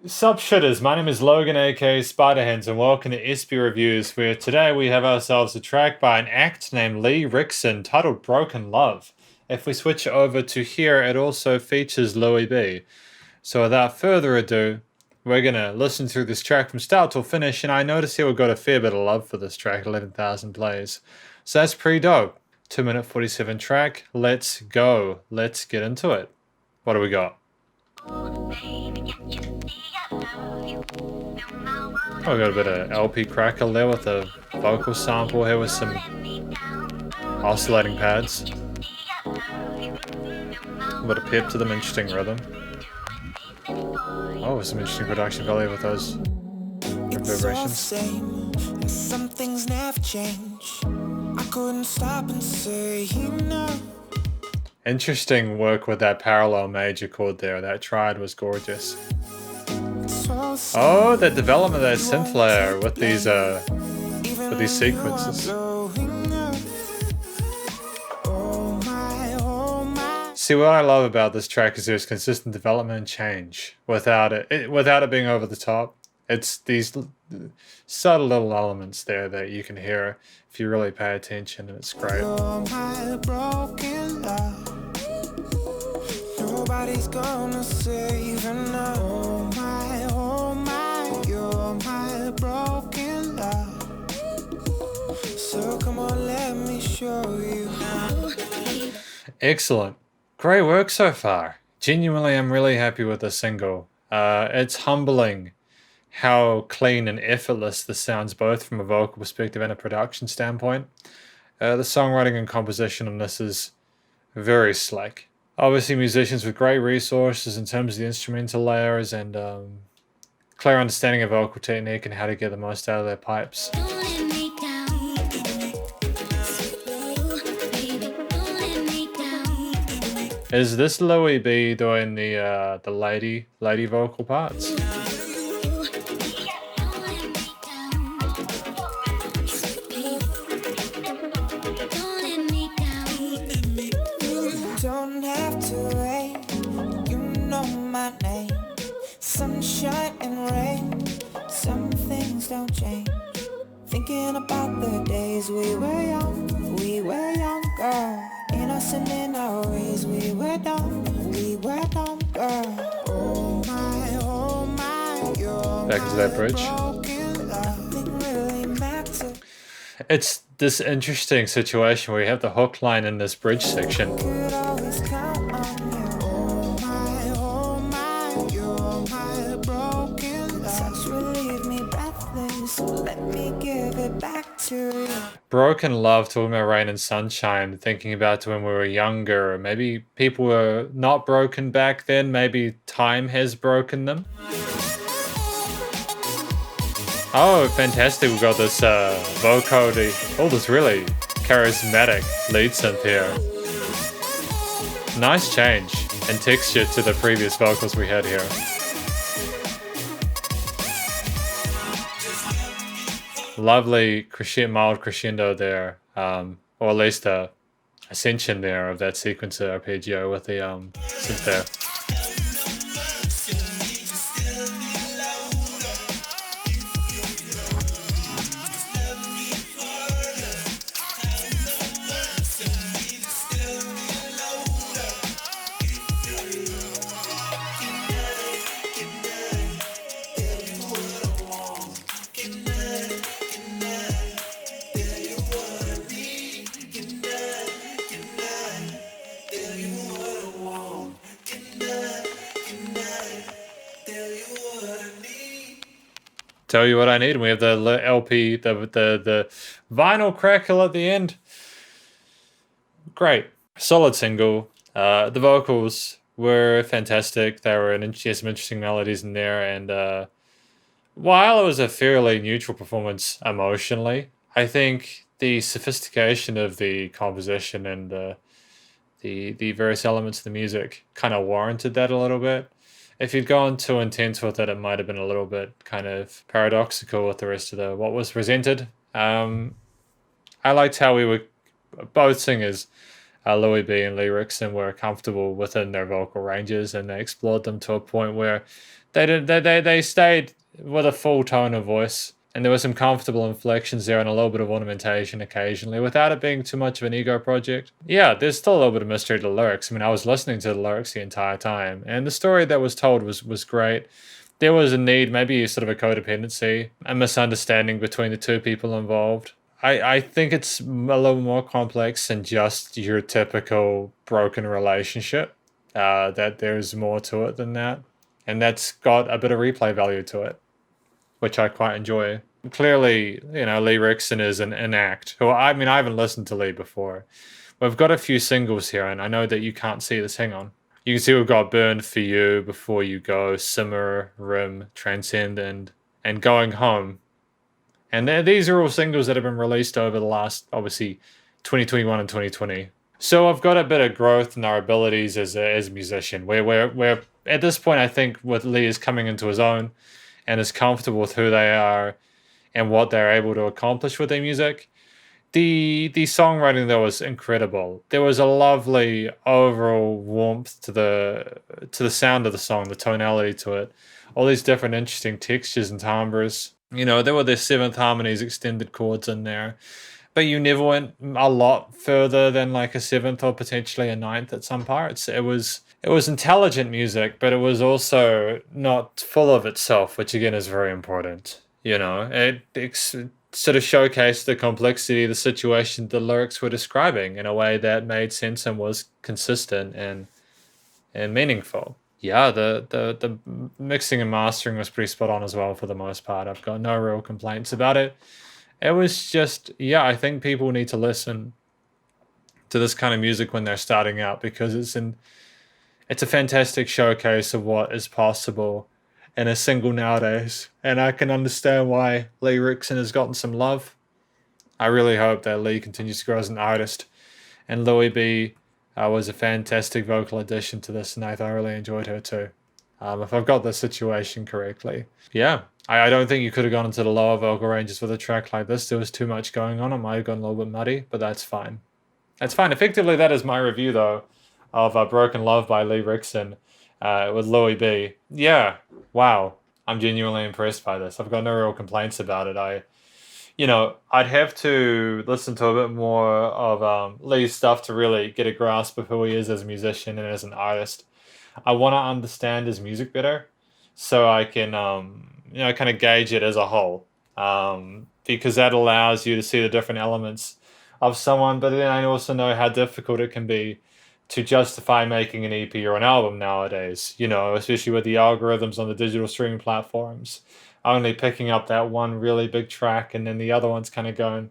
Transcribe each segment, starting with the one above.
Sup shitters, my name is Logan aka Spiderhands and welcome to SB Reviews, where today we have ourselves a track by an act named Lee Rixson titled Broken Love. If we switch over to here, it also features Lewie B. So without further ado, we're gonna listen through this track from start till finish, and I noticed here we got a fair bit of love for this track, 11,000 plays. So that's pretty dope. 2-minute 47 track, let's go. Let's get into it. What do we got? Oh, we got a bit of LP crackle there with a vocal sample here with some oscillating pads. A bit of pep to them, interesting rhythm. Oh, some interesting production value with those reverberations. Some things never change. I couldn't stop and say no. Interesting work with that parallel major chord there. That triad was gorgeous. Oh, the development of that synth layer with these sequences. See, what I love about this track is there's consistent development and change without it being over the top. It's these subtle little elements there that you can hear if you really pay attention, and it's great. Nobody's gonna save her now. Oh my, you're my broken love. So come on, let me show you now. Excellent. Great work so far. Genuinely, I'm really happy with this single. It's humbling how clean and effortless this sounds, both from a vocal perspective and a production standpoint. The songwriting and composition on this is very slick. Obviously, musicians with great resources in terms of the instrumental layers and clear understanding of vocal technique and how to get the most out of their pipes. Is this Lewie B doing the lady vocal parts? Don't have to wait, you know my name. Sunshine and rain, some things don't change. Thinking about the days we were young, girl. Innocent in our ways, we were dumb, girl. Oh my, you're back into that bridge. It's this interesting situation where you have the hook line in this bridge section. Broken love, talking about rain and sunshine, thinking about when we were younger. Maybe people were not broken back then, maybe time has broken them. Oh, fantastic, we've got this vocoder, all this really charismatic lead synth here. Nice change and texture to the previous vocals we had here. Lovely mild crescendo there, or at least a ascension there of that sequencer arpeggio with the synth there. Tell you what I need, and we have the LP, the vinyl crackle at the end. Great, solid single. The vocals were fantastic. There were some interesting melodies in there, and while it was a fairly neutral performance emotionally, I think the sophistication of the composition and the various elements of the music kind of warranted that a little bit. If you'd gone too intense with it, it might have been a little bit kind of paradoxical with the rest of what was presented. I liked how we were both singers Lewie B and Lee Rixson were comfortable within their vocal ranges, and they explored them to a point where they stayed with a full tone of voice, and there were some comfortable inflections there and a little bit of ornamentation occasionally without it being too much of an ego project. Yeah, there's still a little bit of mystery to the lyrics. I mean, I was listening to the lyrics the entire time, and the story that was told was great. There was a need, maybe sort of a codependency, a misunderstanding between the two people involved. I think it's a little more complex than just your typical broken relationship. That there's more to it than that. And that's got a bit of replay value to it, which I quite enjoy. Clearly, Lee Rixson is an act. Well, I mean, I haven't listened to Lee before. We've got a few singles here, and I know that you can't see this. Hang on. You can see we've got Burn For You, Before You Go, Simmer, Rim, Transcend, and Going Home. And these are all singles that have been released over the last, obviously, 2021 and 2020. So I've got a bit of growth in our abilities as a musician. We're at this point, I think, with Lee is coming into his own and is comfortable with who they are and what they're able to accomplish with their music. The songwriting, though, was incredible. There was a lovely overall warmth to the sound of the song, the tonality to it. All these different interesting textures and timbres. There were the seventh harmonies, extended chords in there. But you never went a lot further than like a seventh or potentially a ninth at some parts. It was intelligent music, but it was also not full of itself, which again is very important. It sort of showcased the complexity of the situation the lyrics were describing in a way that made sense and was consistent and meaningful. Yeah, the mixing and mastering was pretty spot on as well for the most part. I've got no real complaints about it. It was just, I think people need to listen to this kind of music when they're starting out because it's a fantastic showcase of what is possible in a single nowadays. And I can understand why Lee Rixson has gotten some love. I really hope that Lee continues to grow as an artist. And Lewie B was a fantastic vocal addition to this, and I thoroughly enjoyed her too. If I've got the situation correctly. Yeah, I don't think you could have gone into the lower vocal ranges with a track like this. There was too much going on. It might have gone a little bit muddy, but that's fine. That's fine. Effectively, that is my review, though, of Broken Love by Lee Rixson with Lewie B. Yeah, wow. I'm genuinely impressed by this. I've got no real complaints about it. I'd have to listen to a bit more of Lee's stuff to really get a grasp of who he is as a musician and as an artist. I want to understand his music better so I can, kind of gauge it as a whole, because that allows you to see the different elements of someone, but then I also know how difficult it can be to justify making an EP or an album nowadays, especially with the algorithms on the digital streaming platforms, only picking up that one really big track and then the other one's kind of going,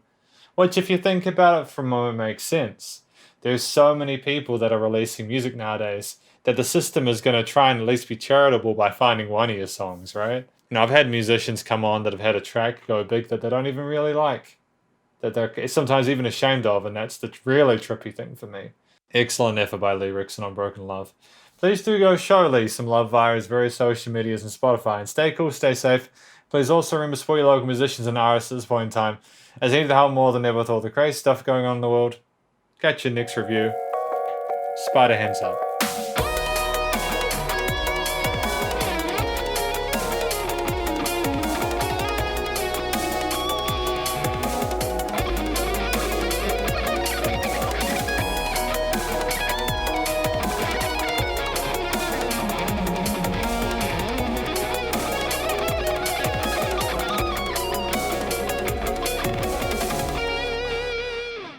which if you think about it for a moment makes sense. There's so many people that are releasing music nowadays that the system is going to try and at least be charitable by finding one of your songs, right? I've had musicians come on that have had a track go big that they don't even really like, that they're sometimes even ashamed of, and that's the really trippy thing for me. Excellent effort by Lee Rixson on Broken Love. Please do go show Lee some love via his various social medias and Spotify, and stay cool, stay safe. Please also remember to support your local musicians and artists at this point in time, as they need the help more than ever with all the crazy stuff going on in the world. Catch your next review. Spider hands up.